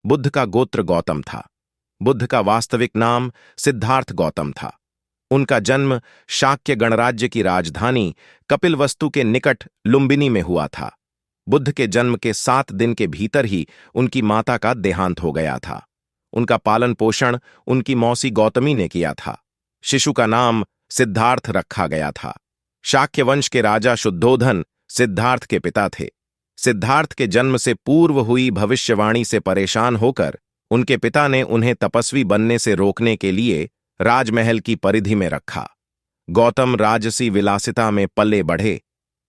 बुद्ध का गोत्र गौतम था। बुद्ध का वास्तविक नाम सिद्धार्थ गौतम था। उनका जन्म शाक्य गणराज्य की राजधानी कपिलवस्तु के निकट लुम्बिनी में हुआ था। बुद्ध के जन्म के 7 दिन के भीतर ही उनकी माता का देहांत हो गया था। उनका पालन पोषण उनकी मौसी गौतमी ने किया था। शिशु का नाम सिद्धार्थ रखा गया था। शाक्य वंश के राजा शुद्धोधन सिद्धार्थ के पिता थे। सिद्धार्थ के जन्म से पूर्व हुई भविष्यवाणी से परेशान होकर उनके पिता ने उन्हें तपस्वी बनने से रोकने के लिए राजमहल की परिधि में रखा। गौतम राजसी विलासिता में पले बढ़े।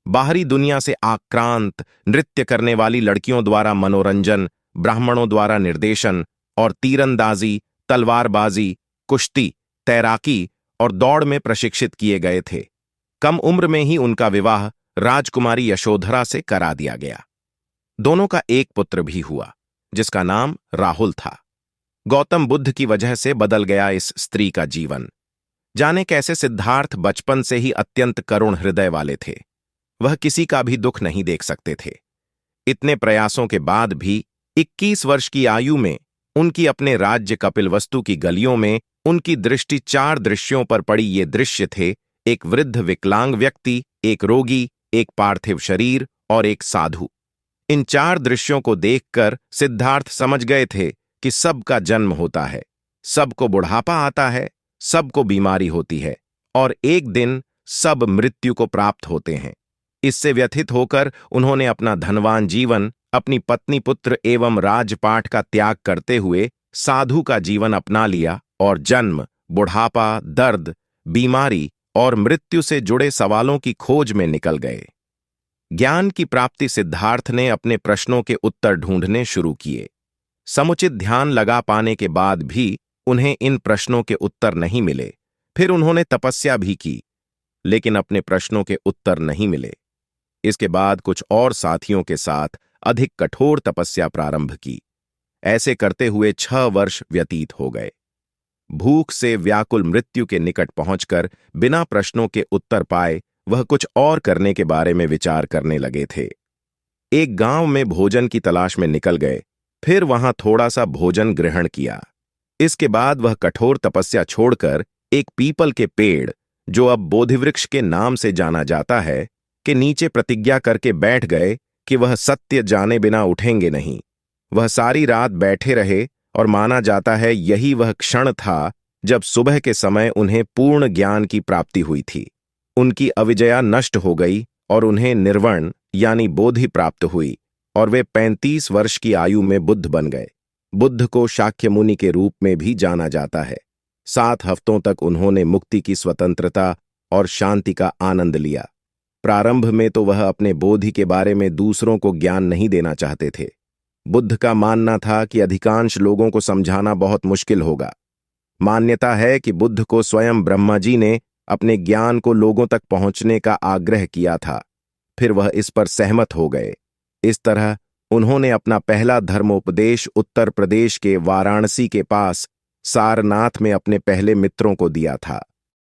बाहरी दुनिया से आक्रांत नृत्य करने वाली लड़कियों द्वारा मनोरंजन, ब्राह्मणों द्वारा निर्देशन और तीरंदाजी, तलवारबाजी, कुश्ती, तैराकी और दौड़ में प्रशिक्षित किए गए थे। कम उम्र में ही उनका विवाह राजकुमारी यशोधरा से करा दिया गया। दोनों का एक पुत्र भी हुआ जिसका नाम राहुल था। गौतम बुद्ध की वजह से बदल गया इस स्त्री का जीवन। जाने कैसे सिद्धार्थ बचपन से ही अत्यंत करुण हृदय वाले थे। वह किसी का भी दुख नहीं देख सकते थे। इतने प्रयासों के बाद भी 21 वर्ष की आयु में उनकी अपने राज्य कपिलवस्तु की गलियों में उनकी दृष्टि 4 दृश्यों पर पड़ी। ये दृश्य थे: एक वृद्ध विकलांग व्यक्ति, एक रोगी, एक पार्थिव शरीर और एक साधु। इन 4 दृश्यों को देखकर सिद्धार्थ समझ गए थे कि सबका जन्म होता है, सबको बुढ़ापा आता है, सबको बीमारी होती है और एक दिन सब मृत्यु को प्राप्त होते हैं। इससे व्यथित होकर उन्होंने अपना धनवान जीवन, अपनी पत्नी, पुत्र एवं राजपाट का त्याग करते हुए साधु का जीवन अपना लिया और जन्म, बुढ़ापा, दर्द, बीमारी और मृत्यु से जुड़े सवालों की खोज में निकल गए। ज्ञान की प्राप्ति सिद्धार्थ ने अपने प्रश्नों के उत्तर ढूंढने शुरू किए। समुचित ध्यान लगा पाने के बाद भी उन्हें इन प्रश्नों के उत्तर नहीं मिले। फिर उन्होंने तपस्या भी की, लेकिन अपने प्रश्नों के उत्तर नहीं मिले। इसके बाद कुछ और साथियों के साथ अधिक कठोर तपस्या प्रारंभ की। ऐसे करते हुए 6 वर्ष व्यतीत हो गए। भूख से व्याकुल मृत्यु के निकट पहुंचकर बिना प्रश्नों के उत्तर पाए वह कुछ और करने के बारे में विचार करने लगे थे। एक गांव में भोजन की तलाश में निकल गए, फिर वहां थोड़ा सा भोजन ग्रहण किया। इसके बाद वह कठोर तपस्या छोड़कर एक पीपल के पेड़, जो अब बोधिवृक्ष के नाम से जाना जाता है, के नीचे प्रतिज्ञा करके बैठ गए कि वह सत्य जाने बिना उठेंगे नहीं। वह सारी रात बैठे रहे और माना जाता है यही वह क्षण था जब सुबह के समय उन्हें पूर्ण ज्ञान की प्राप्ति हुई थी। उनकी अविजया नष्ट हो गई और उन्हें निर्वण यानी बोधि प्राप्त हुई और वे 35 वर्ष की आयु में बुद्ध बन गए। बुद्ध को शाक्य मुनि के रूप में भी जाना जाता है। 7 हफ्तों तक उन्होंने मुक्ति की स्वतंत्रता और शांति का आनंद लिया। प्रारंभ में तो वह अपने बोधि के बारे में दूसरों को ज्ञान नहीं देना चाहते थे। बुद्ध का मानना था कि अधिकांश लोगों को समझाना बहुत मुश्किल होगा। मान्यता है कि बुद्ध को स्वयं ब्रह्मा जी ने अपने ज्ञान को लोगों तक पहुंचने का आग्रह किया था। फिर वह इस पर सहमत हो गए। इस तरह उन्होंने अपना पहला धर्मोपदेश उत्तर प्रदेश के वाराणसी के पास सारनाथ में अपने पहले मित्रों को दिया था।